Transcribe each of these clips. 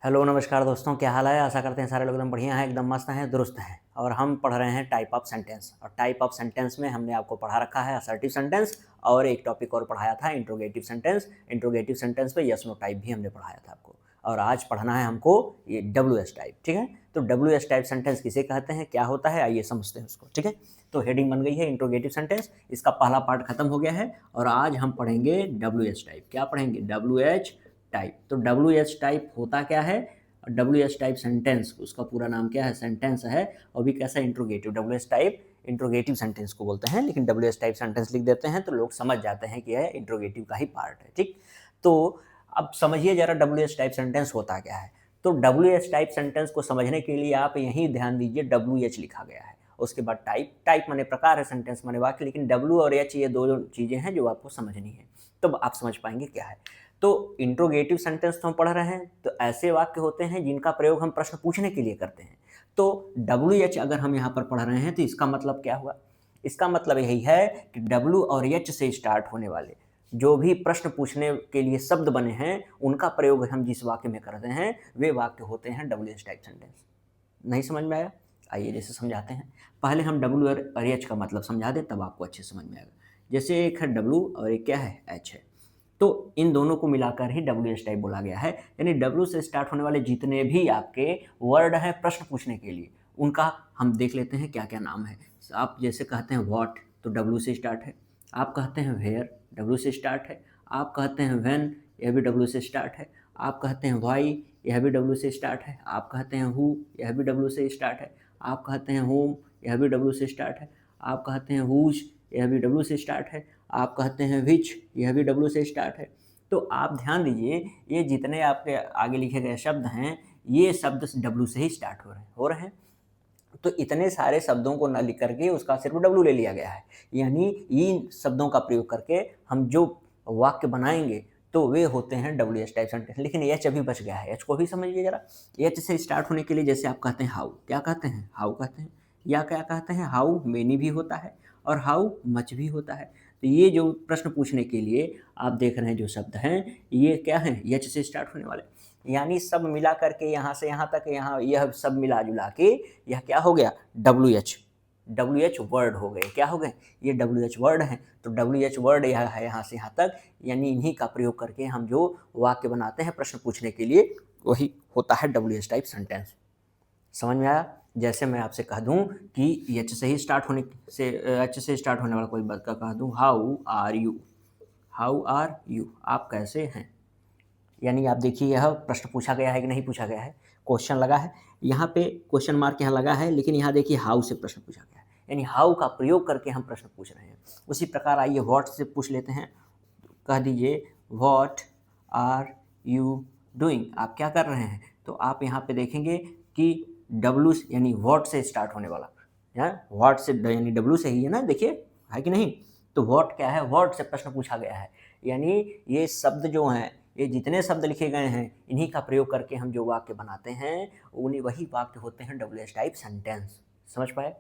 Hello नमस्कार दोस्तों, क्या हाल है। आशा करते हैं सारे लोग एकदम बढ़िया हैं, एकदम मस्त हैं, दुरुस्त हैं। और हम पढ़ रहे हैं टाइप ऑफ सेंटेंस। और टाइप ऑफ सेंटेंस में हमने आपको पढ़ा रखा है असर्टिव सेंटेंस, और एक टॉपिक और पढ़ाया था इंट्रोगेटिव सेंटेंस। इंट्रोगेटिव सेंटेंस पे यस नो टाइप भी हमने पढ़ाया था आपको। और आज पढ़ना है हमको ये डब्ल्यू एस टाइप। ठीक है, तो डब्ल्यू एस टाइप सेंटेंस किसे कहते हैं, क्या होता है, आइए समझते हैं उसको। ठीक है, तो हेडिंग बन गई है इंट्रोगेटिव सेंटेंस, इसका पहला पार्ट खत्म हो गया है और आज हम पढ़ेंगे डब्ल्यू एस टाइप। क्या पढ़ेंगे? W H type. तो डब्ल्यू एच टाइप होता क्या है? डब्ल्यू एस टाइप सेंटेंस, उसका पूरा नाम क्या है, सेंटेंस है, और भी कैसा interrogative. W S type interrogative sentence को बोलते हैं, लेकिन डब्ल्यू एस टाइप सेंटेंस लिख देते हैं तो लोग समझ जाते हैं कि यह इंट्रोगेटिव का ही पार्ट है। ठीक, तो अब समझिए जरा डब्ल्यू एस टाइप सेंटेंस होता क्या है। तो डब्ल्यू एस टाइप सेंटेंस को समझने के लिए आप यही ध्यान दीजिए, डब्ल्यू एच लिखा गया है, उसके बाद टाइप। टाइप माने प्रकार है, सेंटेंस माने वाक्य, लेकिन डब्ल्यू और एच ये दो चीज़ें हैं जो आपको समझनी है, तब आप समझ पाएंगे क्या है। तो इंट्रोगेटिव सेंटेंस तो हम पढ़ रहे हैं, तो ऐसे वाक्य होते हैं जिनका प्रयोग हम प्रश्न पूछने के लिए करते हैं। तो डब्ल्यू एच अगर हम यहाँ पर पढ़ रहे हैं तो इसका मतलब क्या हुआ? इसका मतलब यही है कि डब्ल्यू और एच से स्टार्ट होने वाले जो भी प्रश्न पूछने के लिए शब्द बने हैं, उनका प्रयोग हम जिस वाक्य में करते हैं वे वाक्य होते हैं डब्ल्यू एच टाइप सेंटेंस। नहीं समझ में आया? आइए जैसे समझाते हैं। पहले हम डब्ल्यू और एच का मतलब समझा दें, तब आपको अच्छे समझ में आएगा। जैसे एक है डब्ल्यू और एक क्या है, एच है, तो इन दोनों को मिलाकर ही डब्ल्यू एच टाइप बोला गया है। यानी डब्ल्यू से स्टार्ट होने वाले जितने भी आपके वर्ड हैं प्रश्न पूछने के लिए, उनका हम देख लेते हैं क्या क्या नाम है। आप जैसे कहते हैं व्हाट, तो डब्ल्यू से स्टार्ट है। आप कहते हैं वेयर, डब्ल्यू से स्टार्ट है। आप कहते हैं व्हेन, यह भी डब्ल्यू से स्टार्ट है। आप कहते हैं व्हाई, यह भी डब्ल्यू से स्टार्ट है। आप कहते हैं हु, यह भी डब्ल्यू से स्टार्ट है। आप कहते हैं होम, यह भी डब्ल्यू से स्टार्ट है। आप कहते हैं हुज, यह भी डब्ल्यू से स्टार्ट है। आप कहते हैं विच, यह भी डब्ल्यू से स्टार्ट है। तो आप ध्यान दीजिए, ये जितने आपके आगे लिखे गए शब्द हैं, ये शब्द डब्ल्यू से ही स्टार्ट हो रहे हैं। तो इतने सारे शब्दों को न लिख करके उसका सिर्फ डब्ल्यू ले लिया गया है। यानी इन शब्दों का प्रयोग करके हम जो वाक्य बनाएंगे तो वे होते हैं डब्ल्यू एच टाइप सेंटेंस। लेकिन एच अभी बच गया है, एच को भी समझिए जरा। एच से स्टार्ट होने के लिए जैसे आप कहते हैं हाउ, क्या कहते हैं, हाउ कहते हैं, या क्या कहते हैं, हाउ मेनी भी होता है और हाउ मच भी होता है। तो ये जो प्रश्न पूछने के लिए आप देख रहे हैं जो शब्द हैं, ये क्या हैं, एच से स्टार्ट होने वाले। यानी सब मिला करके यहाँ से यहाँ तक, यहाँ यह सब मिला जुला के यह क्या हो गया, W H. W H word हो गए, क्या हो गए, ये डब्ल्यू एच वर्ड हैं। तो डब्ल्यू एच वर्ड यह है यहाँ से यहाँ तक, यानी इन्हीं का प्रयोग करके हम जो वाक्य बनाते हैं प्रश्न पूछने के लिए, वही होता है डब्ल्यू एच टाइप सेंटेंस। समझ में आया? जैसे मैं आपसे कह दूं कि एच से ही स्टार्ट होने से, एच से स्टार्ट होने वाला कोई बात का कह दूं, how are you, how are you, आप कैसे हैं। यानी आप देखिए यह प्रश्न पूछा गया है कि नहीं पूछा गया है, क्वेश्चन लगा है यहाँ पे, क्वेश्चन मार्क यहाँ लगा है, लेकिन यहाँ देखिए हाउ से प्रश्न पूछा गया है, यानी हाउ का प्रयोग करके हम प्रश्न पूछ रहे हैं। उसी प्रकार आइए व्हाट से पूछ लेते हैं। कह दीजिए व्हाट आर यू डूइंग, आप क्या कर रहे हैं। तो आप यहाँ पे देखेंगे कि डब्ल्यू यानी व्हाट से स्टार्ट होने वाला है, व्हाट से यानी डब्ल्यू से ही है ना, देखिए है कि नहीं। तो व्हाट क्या है, व्हाट से प्रश्न पूछा गया है। यानी ये शब्द जो हैं, ये जितने शब्द लिखे गए हैं, इन्हीं का प्रयोग करके हम जो वाक्य बनाते हैं, उन्हीं वही वाक्य होते हैं डब्ल्यू एच टाइप सेंटेंस। समझ पाए?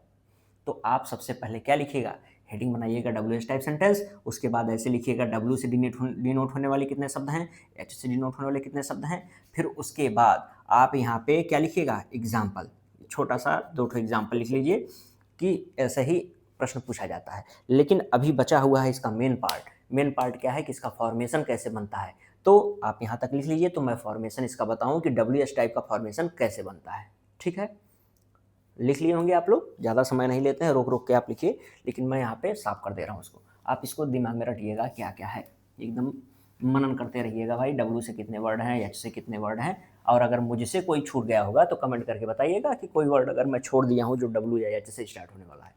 तो आप सबसे पहले क्या लिखिएगा, हेडिंग बनाइएगा डब्ल्यू एच टाइप सेंटेंस। उसके बाद ऐसे लिखिएगा, डब्ल्यू से डिनोट होने वाले कितने शब्द हैं, एच से डिनोट होने वाले कितने शब्द हैं। फिर उसके बाद आप यहाँ पे क्या लिखिएगा, एग्जाम्पल, छोटा सा 2 एग्जाम्पल लिख लीजिए कि ऐसे ही प्रश्न पूछा जाता है। लेकिन अभी बचा हुआ है इसका मेन पार्ट। मेन पार्ट क्या है कि इसका फॉर्मेशन कैसे बनता है। तो आप यहाँ तक लिख लीजिए, तो मैं फॉर्मेशन इसका बताऊँ कि डब्ल्यू एच टाइप का फॉर्मेशन कैसे बनता है। ठीक है, लिख लिए होंगे आप लोग, ज़्यादा समय नहीं लेते हैं, रोक रोक के आप लिखिए, लेकिन मैं यहाँ पे साफ कर दे रहा हूँ उसको। आप इसको दिमाग में रखिएगा क्या क्या है, एकदम मनन करते रहिएगा भाई, डब्ल्यू से कितने वर्ड हैं, एच से कितने वर्ड हैं। और अगर मुझसे कोई छूट गया होगा तो कमेंट करके बताइएगा कि कोई वर्ड अगर मैं छोड़ दिया हूँ जो डब्ल्यू या एच से स्टार्ट होने वाला है।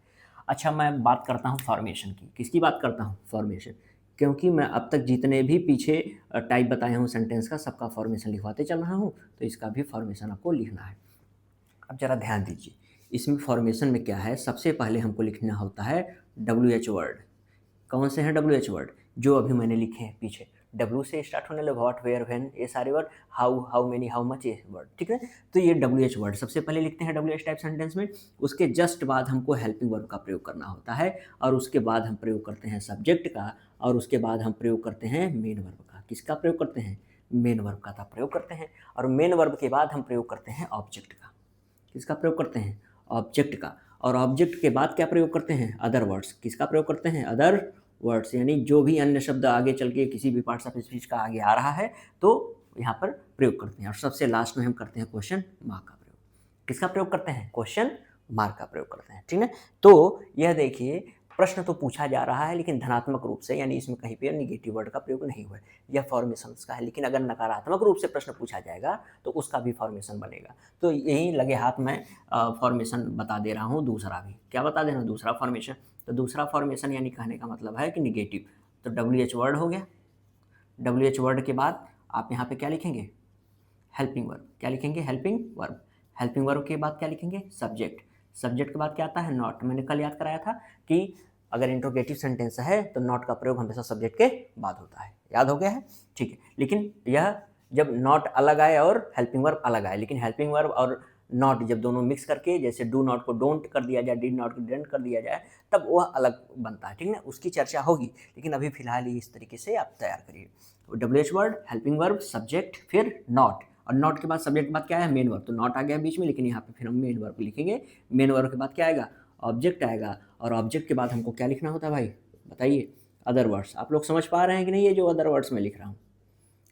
अच्छा, मैं बात करता हूँ फॉर्मेशन की। किसकी बात करता हूँ, फॉर्मेशन, क्योंकि मैं अब तक जितने भी पीछे टाइप बताए हूँ सेंटेंस का, सबका फॉर्मेशन लिखवाते चल रहा हूँ, तो इसका भी फॉर्मेशन आपको लिखना है। अब ज़रा ध्यान दीजिए, इसमें फॉर्मेशन में क्या है, सबसे पहले हमको लिखना होता है डब्ल्यू एच वर्ड। कौन से हैं डब्ल्यू एच वर्ड, जो अभी मैंने लिखे हैं पीछे, डब्ल्यू से स्टार्ट होने लगे, व्हाट वेयर व्हेन, ये सारे word, how how many how much, ये वर्ड, ठीक है। तो ये डब्ल्यू एच वर्ड सबसे पहले लिखते हैं डब्ल्यू एच टाइप सेंटेंस में। उसके जस्ट बाद हमको हेल्पिंग वर्ब का प्रयोग करना होता है, और उसके बाद हम प्रयोग करते हैं सब्जेक्ट का, और उसके बाद हम प्रयोग करते हैं मेन वर्ब का। किसका प्रयोग करते हैं, मेन वर्ब का प्रयोग करते हैं। और मेन वर्ब के बाद हम प्रयोग करते हैं ऑब्जेक्ट का। किसका प्रयोग करते हैं? ऑब्जेक्ट का। और ऑब्जेक्ट के बाद क्या प्रयोग करते हैं? Other words. किसका प्रयोग करते हैं? अदर वर्ड्स, यानी जो भी अन्य शब्द आगे चल के किसी भी पार्ट्स ऑफ स्पीच का आगे आ रहा है तो यहाँ पर प्रयोग करते हैं। और सबसे लास्ट में हम करते हैं क्वेश्चन मार्क का प्रयोग। किसका प्रयोग करते हैं? क्वेश्चन मार्क का प्रयोग करते हैं, ठीक है। तो यह देखिए, प्रश्न तो पूछा जा रहा है लेकिन धनात्मक रूप से, यानी इसमें कहीं पे निगेटिव वर्ड का प्रयोग नहीं हुआ है। यह फॉर्मेशंस का है, लेकिन अगर नकारात्मक रूप से प्रश्न पूछा जाएगा तो उसका भी फॉर्मेशन बनेगा। तो यही लगे हाथ में फॉर्मेशन बता दे रहा हूँ। दूसरा भी क्या बता दे रहा हूँ? दूसरा फॉर्मेशन। तो दूसरा फॉर्मेशन यानी कहने का मतलब है कि निगेटिव। तो WH वर्ड हो गया। WH वर्ड के बाद आप यहाँ पे क्या लिखेंगे? Helping verb. क्या लिखेंगे? Helping verb. हेल्पिंग वर्ब के बाद क्या लिखेंगे? सब्जेक्ट। सब्जेक्ट के बाद क्या आता है? नॉट। मैंने कल याद कराया था कि अगर इंट्रोगेटिव सेंटेंस है तो नॉट का प्रयोग हमेशा सब्जेक्ट के बाद होता है। याद हो गया है? ठीक है। लेकिन यह जब नॉट अलग आए और हेल्पिंग वर्ब अलग आए, लेकिन हेल्पिंग वर्ब और नॉट जब दोनों मिक्स करके, जैसे डू नॉट को डोंट कर दिया जाए, डिड नॉट को डिडंट कर दिया जाए, तब वह अलग बनता है, ठीक है ना। उसकी चर्चा होगी, लेकिन अभी फिलहाल ही इस तरीके से आप तैयार करिए। WH word, helping verb, subject, फिर नॉट। और नॉट के बाद सब्जेक्ट के बाद क्या है? Main verb. तो नॉट आ गया बीच में, लेकिन यहाँ पे फिर हम मेन वर्ब लिखेंगे। मेन वर्ब के बाद क्या आएगा? ऑब्जेक्ट आएगा। और ऑब्जेक्ट के बाद हमको क्या लिखना होता है भाई? बताइए। Other words. आप लोग समझ पा रहे हैं कि नहीं? ये जो अदर वर्ड्स मैं लिख रहा हूँ,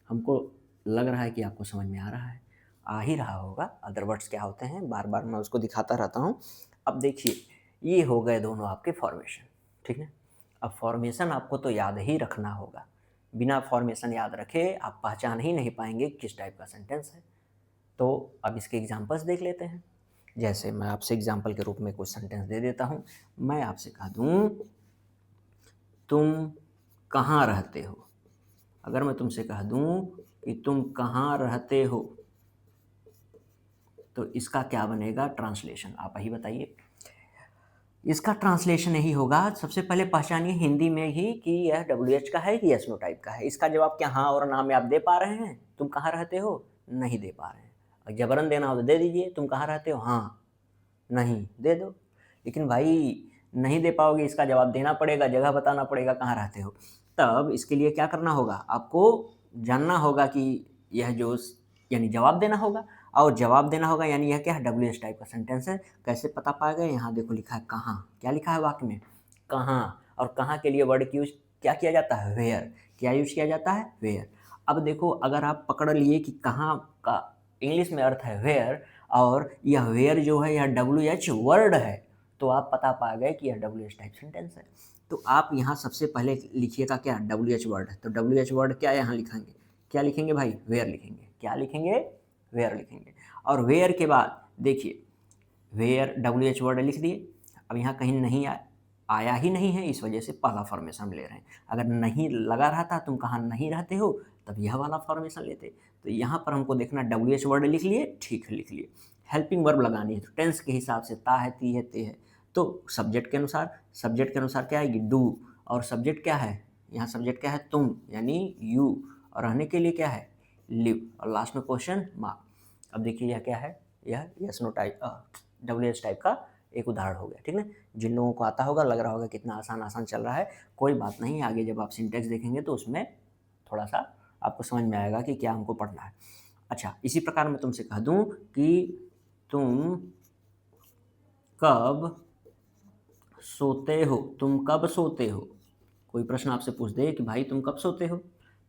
हमको लग रहा है कि आपको समझ में आ रहा है, आ ही रहा होगा। अदर वर्ड्स क्या होते हैं, बार बार मैं उसको दिखाता रहता हूँ। अब देखिए, ये हो गए दोनों आपके फॉर्मेशन, ठीक है। अब फॉर्मेशन आपको तो याद ही रखना होगा। बिना फॉर्मेशन याद रखे आप पहचान ही नहीं पाएंगे किस टाइप का सेंटेंस है। तो अब इसके एग्जांपल्स देख लेते हैं। जैसे मैं आपसे एग्जांपल के रूप में कुछ सेंटेंस दे देता हूँ। मैं आपसे कह दूँ, तुम कहाँ रहते हो। अगर मैं तुमसे कह दूँ कि तुम कहाँ रहते हो, तो इसका क्या बनेगा ट्रांसलेशन? आप ही बताइए। इसका ट्रांसलेशन यही होगा, सबसे पहले पहचानिए हिंदी में ही कि यह WH का है कि यस नो टाइप का है। इसका जवाब क्या हाँ और ना में आप दे पा रहे हैं? तुम कहाँ रहते हो? नहीं दे पा रहे हैं। और जबरन देना हो तो दे दीजिए, तुम कहाँ रहते हो? हाँ, नहीं, दे दो। लेकिन भाई नहीं दे पाओगे, इसका जवाब देना पड़ेगा, जगह बताना पड़ेगा कहाँ रहते हो। तब इसके लिए क्या करना होगा? आपको जानना होगा कि यह जो, यानी जवाब देना होगा। और जवाब देना होगा यानी यह क्या है? WH टाइप का सेंटेंस है। कैसे पता पाएगा? यहाँ देखो लिखा है कहाँ। क्या लिखा है वाक्य में? कहाँ। और कहाँ के लिए वर्ड की यूज क्या किया जाता है? वेयर। क्या यूज किया जाता है? वेयर। अब देखो, अगर आप पकड़ लिए कि कहाँ का इंग्लिश में अर्थ है वेयर, और यह वेयर जो है यह WH वर्ड है, तो आप पता पा गए कि यह WH टाइप सेंटेंस है। तो आप यहाँ सबसे पहले लिखिएगा क्या? WH वर्ड है। तो WH वर्ड क्या यहाँ लिखेंगे? क्या लिखेंगे भाई? वेयर लिखेंगे। क्या लिखेंगे? वेयर लिखेंगे। और वेयर के बाद देखिए, वेयर WH वर्ड लिख दिए। अब यहाँ कहीं नहीं आया ही नहीं है, इस वजह से पहला फॉर्मेशन हम ले रहे हैं। अगर नहीं लगा रहा था, तुम कहाँ नहीं रहते हो, तब यह वाला फॉर्मेशन लेते। तो यहाँ पर हमको देखना WH वर्ड लिख लिए, ठीक है, लिख लिए। हेल्पिंग वर्ब लगानी है तो टेंस के हिसाब से ता है, ती है, ते है। तो सब्जेक्ट के अनुसार क्या आएगी? डू। और सब्जेक्ट क्या है? यहाँ सब्जेक्ट क्या है? तुम, यानी यू। और रहने के लिए क्या है? लिव। और लास्ट में क्वेश्चन मार्क। अब देखिए यह क्या है? यह yes no type WH type का एक उदाहरण हो गया, ठीक ना। जिन लोगों को आता होगा लग रहा होगा कितना आसान चल रहा है। कोई बात नहीं, आगे जब आप सिंटेक्स देखेंगे तो उसमें थोड़ा सा आपको समझ में आएगा कि क्या हमको पढ़ना है। अच्छा, इसी प्रकार मैं तुमसे कह दूं कि तुम कब सोते हो। तुम कब सोते हो? कोई प्रश्न आपसे पूछ दे कि भाई तुम कब सोते हो,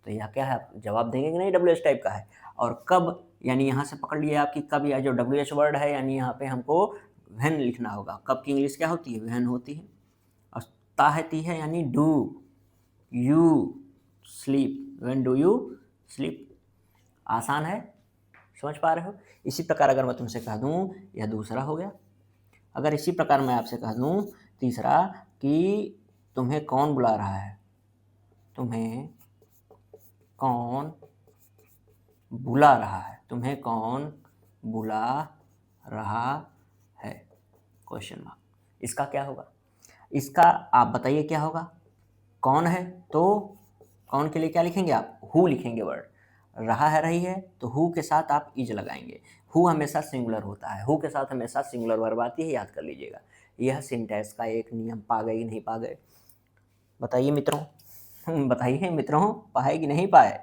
तो यह क्या है? आप जवाब देंगे कि नहीं? WH टाइप का है। और कब, यानी यहाँ से पकड़ लिए आपकी कब, या जो WH वर्ड है, यानी यहाँ पे हमको व्हेन लिखना होगा। कब की इंग्लिश क्या होती है? व्हेन होती है। और ताहती है, यानी do you sleep. When do you sleep. आसान है, समझ पा रहे हो? इसी प्रकार अगर मैं तुमसे कह दूँ, यह दूसरा हो गया। अगर इसी प्रकार मैं आपसे कह दूँ तीसरा कि तुम्हें कौन बुला रहा है। तुम्हें कौन बुला रहा है। तुम्हें कौन बुला रहा है? Question mark. इसका क्या होगा? इसका आप बताइए क्या होगा? कौन है तो कौन के लिए क्या लिखेंगे आप? हु लिखेंगे वर्ड। रहा है, रही है, तो हु के साथ आप इज लगाएंगे। हु हमेशा सिंगुलर होता है, हु के साथ हमेशा सिंगुलर वर्ब आती है, याद कर लीजिएगा। यह सिंटैक्स का एक नियम। पा गए कि नहीं पा गए? बताइए मित्रों, बताइए मित्रों, पाए कि नहीं पाए?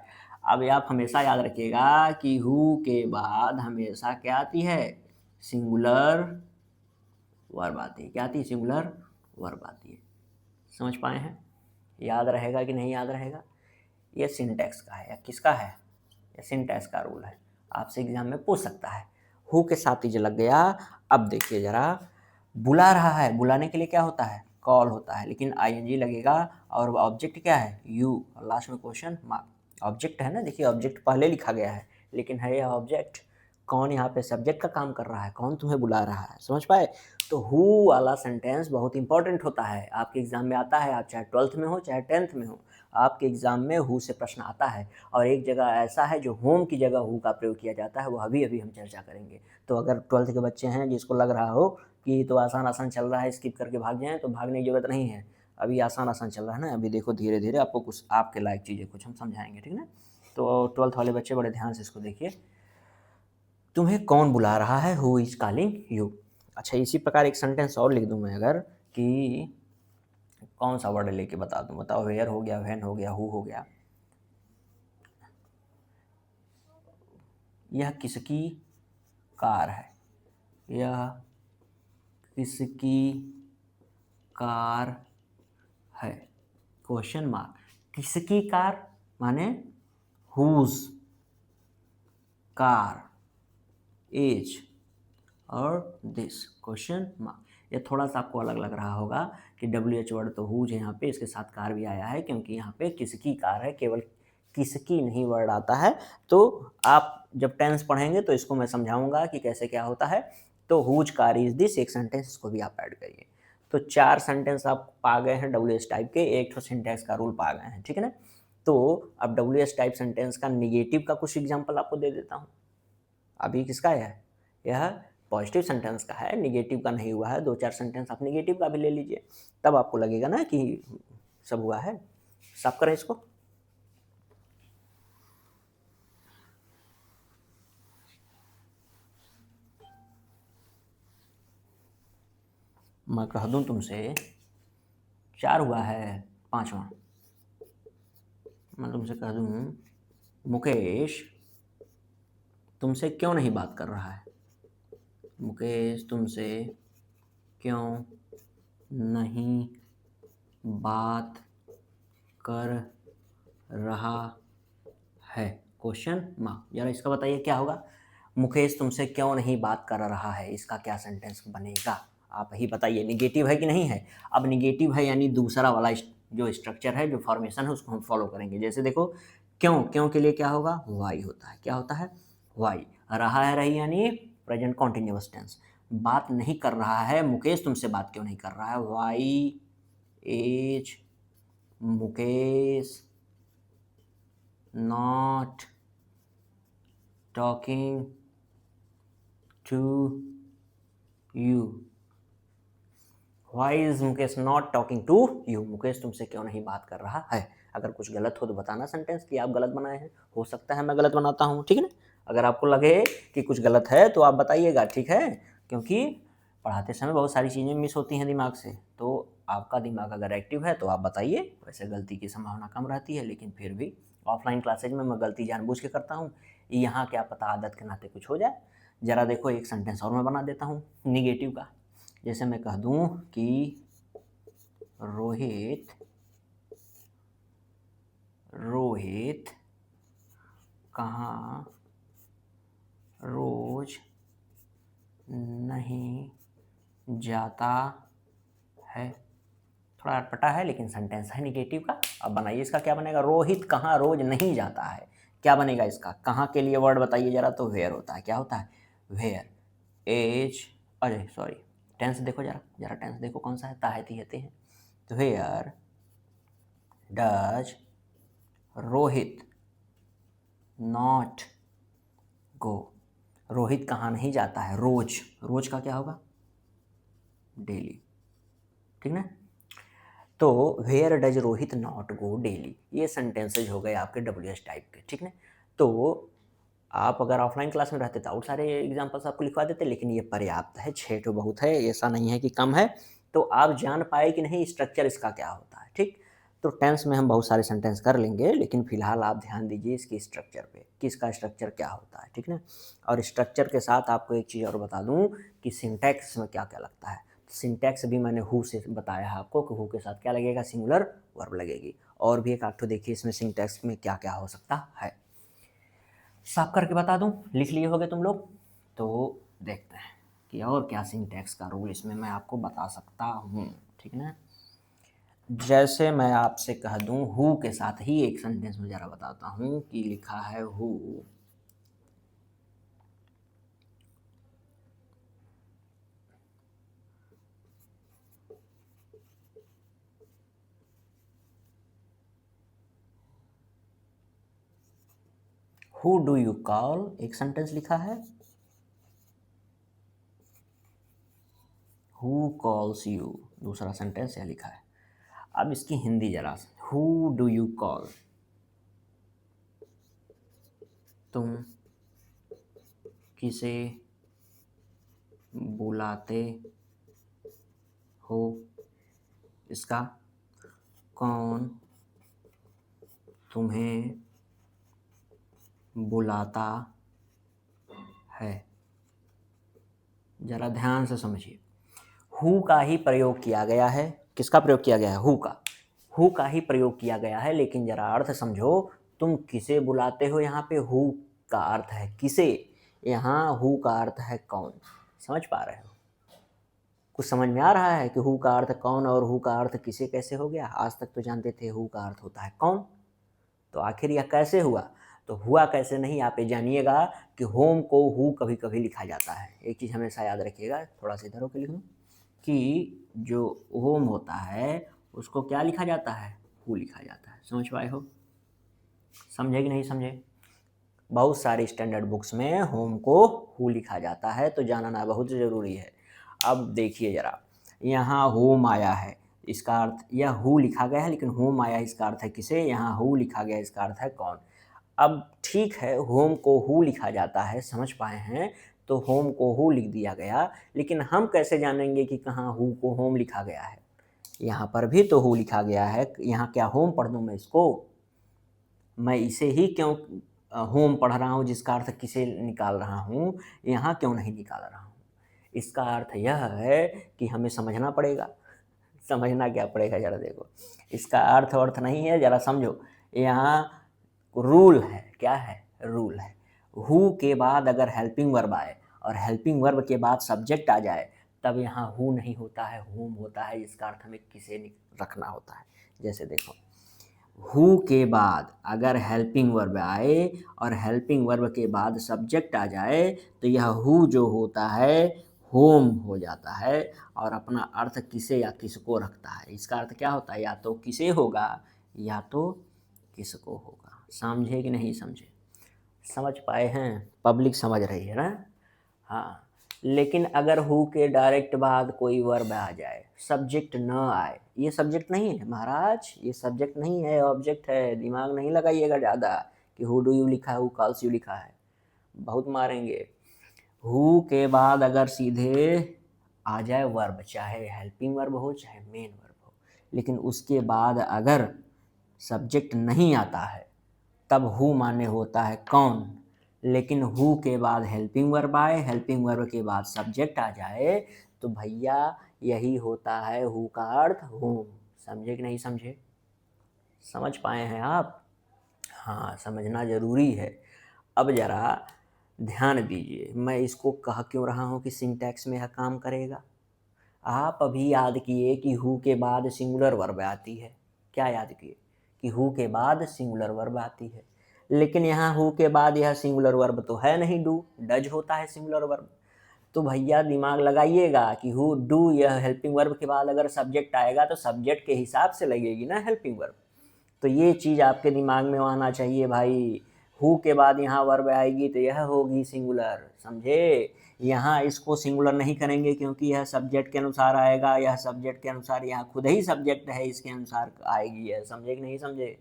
अब आप हमेशा याद रखिएगा कि हु के बाद हमेशा क्या आती है, सिंगुलर वर्ब आती है। क्या आती है, सिंगुलर वर्ब आती है। समझ पाए हैं? याद रहेगा कि नहीं याद रहेगा? ये सिंटैक्स का है या किसका है, ये सिंटैक्स का रूल है, आपसे एग्जाम में पूछ सकता है। हु के साथ ही जो लग गया। अब देखिए जरा, बुला रहा है, बुलाने के लिए क्या होता है, कॉल होता है, लेकिन आईएनजी लगेगा और ऑब्जेक्ट क्या है, यू, और लास्ट में क्वेश्चन मार्क। ऑब्जेक्ट है ना, देखिए ऑब्जेक्ट पहले लिखा गया है, लेकिन है यह ऑब्जेक्ट। कौन यहाँ पे सब्जेक्ट का काम कर रहा है, कौन तुम्हें बुला रहा है, समझ पाए? तो हु वाला सेंटेंस बहुत इंपॉर्टेंट होता है, आपके एग्जाम में आता है, आप चाहे 12th में हो चाहे 10th में हो, आपके एग्जाम में हु से प्रश्न आता है। और एक जगह ऐसा है जो होम की जगह हु का प्रयोग किया जाता है, वो अभी अभी हम चर्चा करेंगे। तो अगर 12th के बच्चे हैं जिसको लग रहा हो कि तो आसान आसान चल रहा है, स्किप करके भाग जाएं, तो भागने की जरूरत नहीं है। अभी आसान आसान चल रहा है ना, अभी देखो धीरे धीरे आपको कुछ आपके लायक चीज़ें कुछ हम समझाएंगे, ठीक ना। तो 12th वाले बच्चे बड़े ध्यान से इसको देखिए। तुम्हें कौन बुला रहा है, हु इज कॉलिंग यू। अच्छा, इसी प्रकार एक सेंटेंस और लिख दूं मैं, अगर कि कौन सा वर्ड लेके बता दूं, बताओ। वेयर हो गया, व्हेन हो गया, हु हो गया। यह किसकी कार है, यह किसकी कार है, क्वेश्चन मार्क। किसकी कार माने हुज कार इज और दिस, क्वेश्चन मार्क। ये थोड़ा सा आपको अलग लग रहा होगा कि WH वर्ड तो हुज है यहाँ पे, इसके साथ कार भी आया है, क्योंकि यहाँ पे किसकी कार है, केवल किसकी नहीं वर्ड आता है। तो आप जब टेंस पढ़ेंगे तो इसको मैं समझाऊंगा कि कैसे क्या होता है। तो हुज कार इज दिस, एक सेंटेंस इसको भी आप ऐड करिए। तो 4 सेंटेंस आप पा गए हैं WH टाइप के, एक तो सिंटैक्स का रूल पा गए हैं, ठीक है ना। तो अब WH टाइप सेंटेंस का निगेटिव का कुछ एग्जाम्पल आपको दे देता हूँ। अभी किसका है, यह पॉजिटिव सेंटेंस का है, निगेटिव का नहीं हुआ है। 2-4 सेंटेंस आप निगेटिव का भी ले लीजिए, तब आपको लगेगा ना कि सब हुआ है। साफ करें इसको। मैं कह दूं तुमसे 4 हुआ है, 5वां। मैं तुमसे कह दूं मुकेश तुमसे क्यों नहीं बात कर रहा है, मुकेश तुमसे क्यों नहीं बात कर रहा है, क्वेश्चन मार्क। जरा इसका बताइए क्या होगा, मुकेश तुमसे क्यों नहीं बात कर रहा है, इसका क्या सेंटेंस बनेगा, आप ही बताइए। निगेटिव है कि नहीं है? अब निगेटिव है यानी दूसरा वाला जो स्ट्रक्चर है, जो फॉर्मेशन है, उसको हम फॉलो करेंगे। जैसे देखो, क्यों, क्यों के लिए क्या होगा, वाई होता है। क्या होता है, वाई। रहा है, रही यानी प्रेजेंट कॉन्टिन्यूअस टेंस। बात नहीं कर रहा है, मुकेश तुमसे बात क्यों नहीं कर रहा है, why is Mukesh not talking to you, why is Mukesh not talking to you, Mukesh तुमसे क्यों नहीं बात कर रहा है। अगर कुछ गलत हो तो बताना सेंटेंस कि आप गलत बनाए हैं, हो सकता है मैं गलत बनाता हूँ, ठीक है ना। अगर आपको लगे कि कुछ गलत है तो आप बताइएगा, ठीक है, क्योंकि पढ़ाते समय बहुत सारी चीज़ें मिस होती हैं दिमाग से। तो आपका दिमाग अगर एक्टिव है तो आप बताइए, वैसे गलती की संभावना कम रहती है, लेकिन फिर भी ऑफलाइन क्लासेज में मैं गलती जानबूझ के करता हूँ, यहाँ क्या पता आदत के नाते कुछ हो जाए। ज़रा देखो, एक सेंटेंस और मैं बना देता हूँ निगेटिव का। जैसे मैं कह दूँ कि रोहित कहाँ रोज नहीं जाता है। थोड़ा अटपटा है लेकिन सेंटेंस है निगेटिव का। अब बनाइए इसका, क्या बनेगा, रोहित कहाँ रोज नहीं जाता है। क्या बनेगा इसका, कहाँ के लिए वर्ड बताइए जरा। तो वेयर होता है। क्या होता है, वेयर एज, अरे सॉरी, टेंस देखो जरा, जरा टेंस देखो कौन सा है, ताहती हते हैं। तो where does Rohit not go, Rohit कहाँ नहीं जाता है, रोज, रोज का क्या होगा, डेली, ठीक ना। तो where does Rohit not go daily, ये सेंटेंसेज हो गए आपके WH टाइप के, ठीक ना। तो आप अगर ऑफलाइन क्लास में रहते तो और सारे एग्जाम्पल्स आपको लिखवा देते, लेकिन ये पर्याप्त है, 6 तो बहुत है, ऐसा नहीं है कि कम है। तो आप जान पाए कि नहीं स्ट्रक्चर इसका क्या होता है, ठीक। तो टेंस में हम बहुत सारे सेंटेंस कर लेंगे, लेकिन फिलहाल आप ध्यान दीजिए इसकी स्ट्रक्चर पे, कि इसका स्ट्रक्चर क्या होता है, ठीक ना। और स्ट्रक्चर के साथ आपको एक चीज़ और बता दूं कि सिंटैक्स में क्या क्या लगता है। सिंटैक्स भी मैंने हु से बताया है आपको कि हु के साथ क्या लगेगा, सिंगुलर वर्ब लगेगी। और भी एक आठ तो देखिए इसमें सिंटैक्स में क्या क्या हो सकता है, साफ करके बता दूं, लिख लिए होगे तुम लोग। तो देखते हैं कि और क्या सिंटैक्स का रूल इसमें मैं आपको बता सकता हूँ, ठीक ना। जैसे मैं आपसे कह दूं हु के साथ ही एक सेंटेंस में ज़रा बताता हूँ कि लिखा है हु डू यू कॉल, एक सेंटेंस लिखा है। हु कॉल्स यू, दूसरा सेंटेंस यह लिखा है। अब इसकी हिंदी जरा, हु डू यू कॉल, तुम किसे बुलाते हो, इसका कौन तुम्हें बुलाता है। जरा ध्यान से समझिए, हु का ही प्रयोग किया गया है। किसका प्रयोग किया गया है, हु का। हु का ही प्रयोग किया गया है, लेकिन जरा अर्थ समझो। तुम किसे बुलाते हो, यहाँ पे हु का अर्थ है किसे, यहाँ हु का अर्थ है कौन। समझ पा रहे हो, कुछ समझ में आ रहा है कि हु का अर्थ कौन और हु का अर्थ किसे कैसे हो गया। आज तक तो जानते थे हु का अर्थ होता है कौन, तो आखिर यह कैसे हुआ। तो हुआ कैसे नहीं, आप ये जानिएगा कि होम को हु कभी कभी लिखा जाता है। एक चीज़ हमेशा याद रखिएगा, थोड़ा सा इधर होकर लिख दूँ, कि जो होम होता है उसको क्या लिखा जाता है, हु लिखा जाता है। समझ पाए हो, समझे कि नहीं समझे। बहुत सारी स्टैंडर्ड बुक्स में होम को हु लिखा जाता है, तो जानना बहुत ज़रूरी है। अब देखिए ज़रा, यहाँ होम आया है, इसका अर्थ, यह हु लिखा गया है लेकिन होम आया, इसका अर्थ है किसे, यहाँ हु लिखा गया इसका अर्थ है कौन। अब ठीक है, होम को हु लिखा जाता है, समझ पाए हैं, तो होम को हु लिख दिया गया, लेकिन हम कैसे जानेंगे कि कहाँ हु को होम लिखा गया है। यहाँ पर भी तो हु लिखा गया है, यहाँ क्या होम पढ़ दूँ मैं इसको, मैं इसे ही क्यों होम पढ़ रहा हूँ जिसका अर्थ किसे निकाल रहा हूँ, यहाँ क्यों नहीं निकाल रहा हूँ। इसका अर्थ यह है कि हमें समझना पड़ेगा। समझना क्या पड़ेगा, जरा देखो, इसका अर्थ नहीं है, जरा समझो। यहाँ रूल है, क्या है, रूल है। हु के बाद अगर हेल्पिंग वर्ब आए और हेल्पिंग वर्ब के बाद सब्जेक्ट आ जाए, तब यहाँ हु नहीं होता है, होम होता है। इसका अर्थ हमें किसे रखना होता है। जैसे देखो, हु के बाद अगर हेल्पिंग वर्ब आए और हेल्पिंग वर्ब के बाद सब्जेक्ट आ जाए, तो यह हु जो होता है होम हो जाता है और अपना अर्थ किसे या किसको रखता है। इसका अर्थ क्या होता है, या तो किसे होगा या तो किसको होगा। समझे कि नहीं समझे, समझ पाए हैं, पब्लिक समझ रही है ना। हाँ, लेकिन अगर हु के डायरेक्ट बाद कोई वर्ब आ जाए, सब्जेक्ट न आए, ये सब्जेक्ट नहीं है महाराज, ये सब्जेक्ट नहीं है, ऑब्जेक्ट है। दिमाग नहीं लगाइएगा ज़्यादा कि हु डू यू लिखा है, हु कॉल्स यू लिखा है, बहुत मारेंगे। हु के बाद अगर सीधे आ जाए वर्ब, चाहे हेल्पिंग वर्ब हो चाहे मेन वर्ब हो, लेकिन उसके बाद अगर सब्जेक्ट नहीं आता है, तब हु माने होता है कौन। लेकिन हु के बाद हेल्पिंग वर्ब आए, हेल्पिंग वर्ब के बाद सब्जेक्ट आ जाए, तो भैया यही होता है हु का अर्थ होम। समझे कि नहीं समझे, समझ पाए हैं आप। हाँ, समझना ज़रूरी है। अब ज़रा ध्यान दीजिए, मैं इसको कह क्यों रहा हूँ कि सिंटैक्स में यह काम करेगा। आप अभी याद किए कि हु के बाद सिंगुलर वर्ब आती है, क्या याद किए कि हु के बाद सिंगुलर वर्ब आती है, लेकिन यहाँ हु के बाद यह सिंगुलर वर्ब तो है नहीं, डू, डज होता है सिंगुलर वर्ब। तो भैया दिमाग लगाइएगा कि हु डू, यह हेल्पिंग वर्ब के बाद अगर सब्जेक्ट आएगा तो सब्जेक्ट के हिसाब से लगेगी ना हेल्पिंग वर्ब। तो ये चीज़ आपके दिमाग में आना चाहिए भाई। हु के बाद यहाँ वर्ब आएगी तो यह होगी सिंगुलर, समझे। यहाँ इसको सिंगुलर नहीं करेंगे क्योंकि यह सब्जेक्ट के अनुसार आएगा, यह सब्जेक्ट के अनुसार, यहाँ खुद ही सब्जेक्ट है, इसके अनुसार आएगी यह। समझे कि नहीं समझे,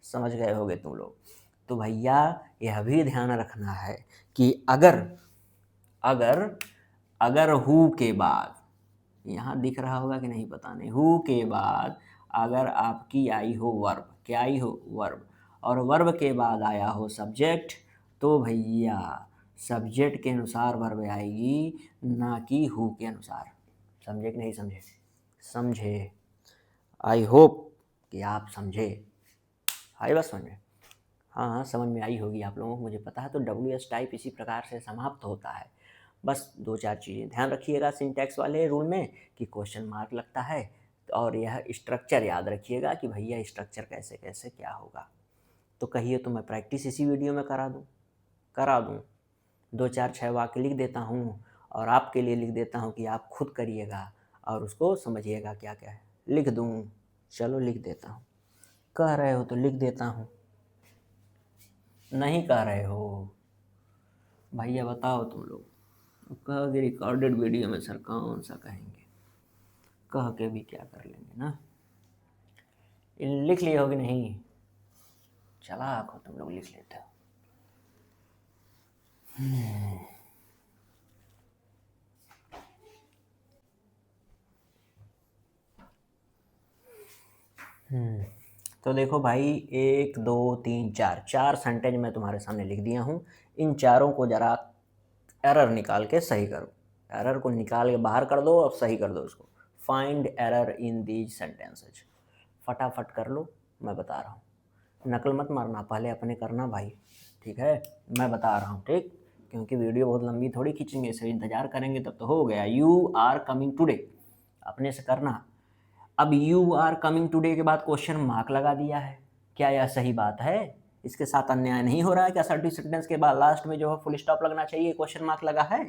समझ गए होगे तुम लोग। तो भैया यह भी ध्यान रखना है कि अगर अगर अगर हु के बाद, यहाँ दिख रहा होगा कि नहीं पता नहीं, हु के बाद अगर आपकी आई हो वर्ब, क्या आई हो वर्ब, और वर्ब के बाद आया हो सब्जेक्ट, तो भैया सब्जेक्ट के अनुसार वर्ब आएगी, ना कि हु के अनुसार। समझे कि नहीं समझे? समझे? आई होप कि आप समझे। आई बस समझ में? हाँ हाँ समझ में आई होगी आप लोगों को, मुझे पता है। तो WS टाइप इसी प्रकार से समाप्त होता है। बस 2-4 चीज़ें ध्यान रखिएगा सिंटैक्स वाले रूल में कि क्वेश्चन मार्क लगता है, और यह स्ट्रक्चर याद रखिएगा कि भैया स्ट्रक्चर कैसे कैसे क्या होगा। तो कहिए तो मैं प्रैक्टिस इसी वीडियो में करा दूँ 2-4-6 वाक्य लिख देता हूँ, और आपके लिए लिख देता हूँ कि आप खुद करिएगा और उसको समझिएगा क्या क्या है। लिख दूँ? चलो लिख देता हूँ। कह रहे हो तो लिख देता हूँ। नहीं कह रहे हो भैया बताओ तुम लोग। कहोगे रिकॉर्डेड वीडियो में सर कौन सा कहेंगे, कह के भी क्या कर लेंगे ना। लिख लिए हो कि नहीं? चालाक हो तुम लोग, लिख लेते हो। तो देखो भाई 1 2 3 4 सेंटेंस मैं तुम्हारे सामने लिख दिया हूँ। इन चारों को ज़रा एरर निकाल के सही करो। एरर को निकाल के बाहर कर दो और सही कर दो उसको। Find error in these sentences. फटाफट कर लो, मैं बता रहा हूँ। नकल मत मारना, पहले अपने करना भाई, ठीक है? मैं बता रहा हूँ, ठीक? क्योंकि वीडियो बहुत लंबी थोड़ी खींचेंगे, इसे इंतज़ार करेंगे तब तो हो गया। यू आर कमिंग टुडे, अपने से करना। अब यू आर कमिंग टुडे के बाद क्वेश्चन मार्क लगा दिया है। क्या यह सही बात है? इसके साथ अन्याय नहीं हो रहा है? क्या असर्टिव सेंटेंस के बाद लास्ट में जो है फुल स्टॉप लगना चाहिए, क्वेश्चन मार्क लगा है?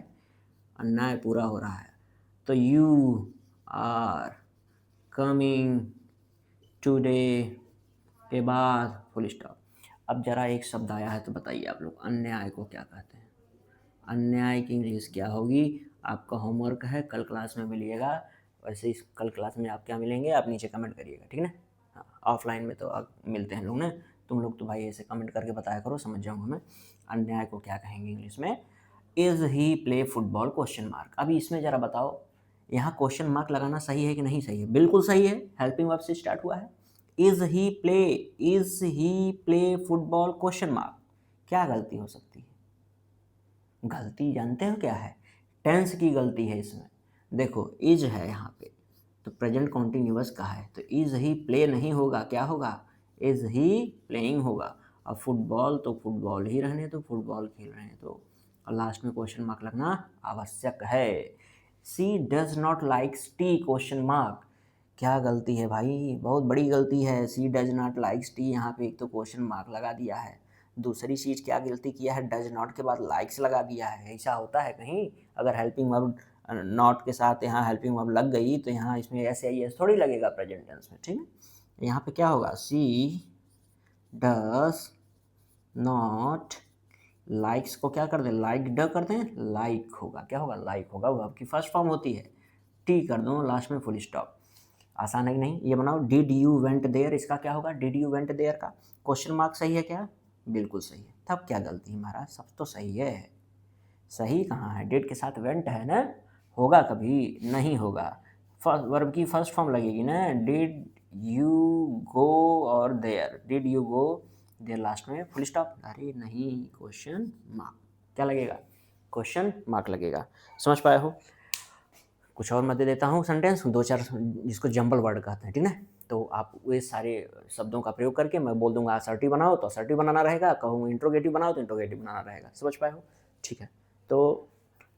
अन्याय पूरा हो रहा है। तो यू आर कमिंग टुडे के बाद फुल स्टॉप। अब जरा एक शब्द आया है तो बताइए आप लोग, अन्याय को क्या कहते हैं? अन्याय की इंग्लिश क्या होगी? आपका होमवर्क है, कल क्लास में मिलिएगा। वैसे इस कल क्लास में आप क्या मिलेंगे, आप नीचे कमेंट करिएगा, ठीक ना? हाँ, ऑफलाइन में तो आप मिलते हैं लोग ना। तुम लोग तो भाई ऐसे कमेंट करके बताया करो, समझ जाऊँगा मैं। अन्याय को क्या कहेंगे इंग्लिश में? Is he play football question mark. अभी इसमें ज़रा बताओ, यहाँ क्वेश्चन मार्क लगाना सही है कि नहीं सही है? बिल्कुल सही है, हेल्पिंग वर्ब से स्टार्ट हुआ है। Is he play football question mark. क्या गलती हो सकती है? गलती जानते हो क्या है? टेंस की गलती है इसमें। देखो इज है यहाँ पे, तो प्रेजेंट कॉन्टिन्यूअस का है, तो इज ही प्ले नहीं होगा, क्या होगा? इज ही प्लेइंग होगा। अब फुटबॉल तो फुटबॉल ही रहने, तो फुटबॉल खेल रहे हैं, तो और लास्ट में क्वेश्चन मार्क लगना आवश्यक है। C does not likes T question mark. क्या गलती है भाई? बहुत बड़ी गलती है। C does not likes T, यहाँ पे एक तो क्वेश्चन मार्क लगा दिया है, दूसरी चीज़ क्या गलती किया है? डज नॉट के बाद लाइक्स लगा दिया है। ऐसा होता है कहीं? अगर हेल्पिंग वर्ब नॉट के साथ यहाँ हेल्पिंग वर्ब लग गई तो यहाँ इसमें ऐसे ही थोड़ी लगेगा प्रेजेंट टेंस में, ठीक है? यहाँ पे क्या होगा? सी डज नॉट लाइक्स को क्या कर दें? लाइक ड कर दें, लाइक होगा, क्या होगा? लाइक होगा। वो आपकी फर्स्ट फॉर्म होती है। टी कर दो लास्ट में, फुल स्टॉप। आसान है कि नहीं? ये बनाओ, डिड यू वेंट देयर, इसका क्या होगा? डिड यू वेंट देयर का क्वेश्चन मार्क सही है क्या? बिल्कुल सही है। तब क्या गलती है महाराज? सब तो सही है। सही कहाँ है? डिड के साथ वेंट है ना, होगा कभी? नहीं होगा। फर्स्ट वर्ब की फर्स्ट फॉर्म लगेगी ना, डिड यू गो और there, did you go there, last में फुल स्टॉप। अरे नहीं, क्वेश्चन मार्क क्या लगेगा? क्वेश्चन मार्क लगेगा। समझ पाए हो? कुछ और मैं दे देता हूँ सेंटेंस, 2-4 जिसको जंबल वर्ड कहते हैं, ठीक ना? तो आप वे सारे शब्दों का प्रयोग करके मैं बोल दूंगा असर्टिव बनाओ तो असर्टिव बनाना रहेगा, कहूँ इंट्रोगेटिव बनाओ तो इंट्रोगेटिव बनाना रहेगा। समझ पाए हो? ठीक है, तो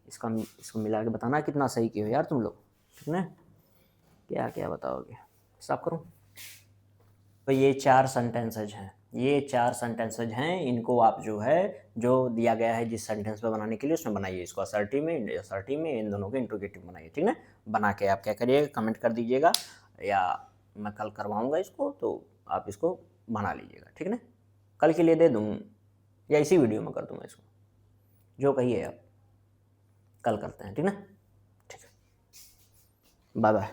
इसको मिला के बताना कितना सही किए हो यार तुम लोग, ठीक ना? क्या क्या बताओगे? साफ करूँ? तो ये 4 सेंटेंसेज हैं, ये 4 सेंटेंसेज हैं। इनको आप जो है, जो दिया गया है जिस सेंटेंस पे बनाने के लिए, उसमें बनाइए। इसको असर्टिव में इन दोनों को इंट्रोगेटिव बनाइए, ठीक ना? बना के आप क्या करिएगा, कमेंट कर दीजिएगा, या मैं कल करवाऊँगा इसको, तो आप इसको बना लीजिएगा, ठीक ना? कल के लिए दे दूँ या इसी वीडियो में कर दूँगा इसको, जो कहिए आप। कल करते हैं, ठीक ना? ठीक है, बाय बाय।